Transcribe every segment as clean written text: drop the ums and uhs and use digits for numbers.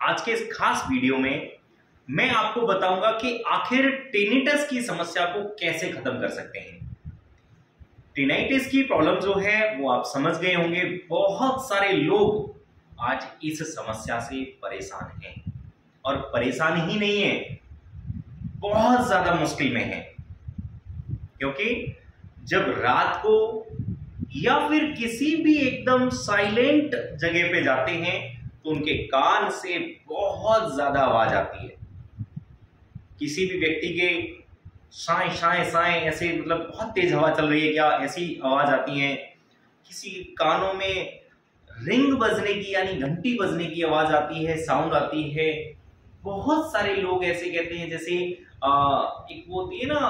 आज के इस खास वीडियो में मैं आपको बताऊंगा कि आखिर टिनिटस की समस्या को कैसे खत्म कर सकते हैं। टिनिटस की प्रॉब्लम जो है वो आप समझ गए होंगे। बहुत सारे लोग आज इस समस्या से परेशान हैं और परेशान ही नहीं है, बहुत ज्यादा मुश्किल में है, क्योंकि जब रात को या फिर किसी भी एकदम साइलेंट जगह पे जाते हैं तो उनके कान से बहुत ज्यादा आवाज आती है। किसी भी व्यक्ति के साए साए साए ऐसे मतलब बहुत तेज हवा चल रही है क्या, ऐसी आवाज आती है। किसी कानों में रिंग बजने की यानी घंटी बजने की आवाज आती है, साउंड आती है। बहुत सारे लोग ऐसे कहते हैं जैसे एक वो होती है ना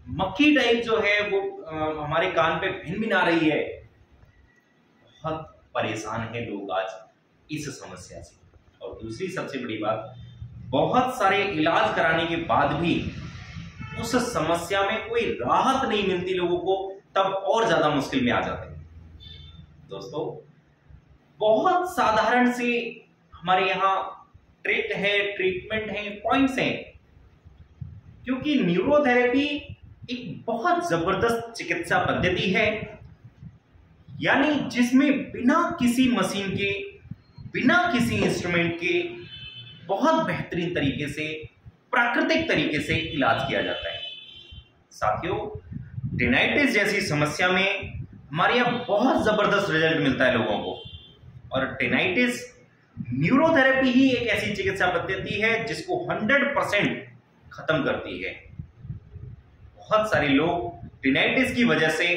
मक्खी टाइप जो है वो हमारे कान पे भिन-भिना रही है। बहुत परेशान है लोग आज इस समस्या से। और दूसरी सबसे बड़ी बात, बहुत सारे इलाज कराने के बाद भी उस समस्या में कोई राहत नहीं मिलती लोगों को, तब और ज्यादा मुश्किल में आ जाते हैं। दोस्तों, बहुत साधारण से हमारे यहाँ ट्रिक है, ट्रीटमेंट है, पॉइंट्स हैं, क्योंकि न्यूरोथेरेपी एक बहुत जबरदस्त चिकित्सा पद्धति है, यानी जिसमें बिना किसी मशीन के, बिना किसी इंस्ट्रूमेंट के बहुत बेहतरीन तरीके से, प्राकृतिक तरीके से इलाज किया जाता है। साथियों, टिनिटस जैसी समस्या में हमारे यहाँ बहुत जबरदस्त रिजल्ट मिलता है लोगों को, और टिनिटस न्यूरोथेरेपी ही एक ऐसी चिकित्सा पद्धति है जिसको 100% खत्म करती है। बहुत सारे लोग टिनिटस की वजह से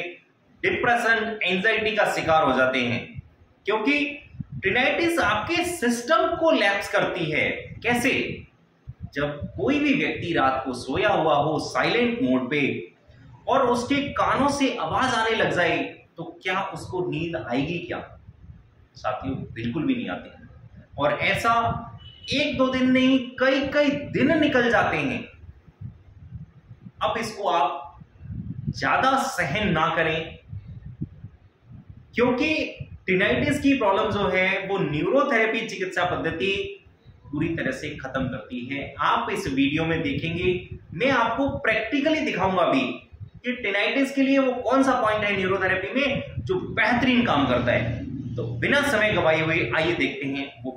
डिप्रेशन, एंजाइटी का शिकार हो जाते हैं, क्योंकि टिनिटस आपके सिस्टम को लैप्स करती है। कैसे? जब कोई भी व्यक्ति रात को सोया हुआ हो साइलेंट मोड पे और उसके कानों से आवाज आने लग जाए, तो क्या उसको नींद आएगी क्या? साथियों, बिल्कुल भी नहीं आती। और ऐसा एक दो दिन नहीं, कई कई दिन निकल जाते हैं। अब इसको आप ज्यादा सहन ना करें, क्योंकि टिनिटस की प्रॉब्लम जो है वो न्यूरोथेरेपी चिकित्सा पद्धति पूरी तरह से खत्म करती है। आप इस वीडियो में देखेंगे, मैं आपको प्रैक्टिकली दिखाऊंगा भी कि टिनिटस के लिए वो कौन सा पॉइंट है न्यूरोथेरेपी में जो बेहतरीन काम करता है। तो बिना समय गवाए हुए आइए देखते हैं वो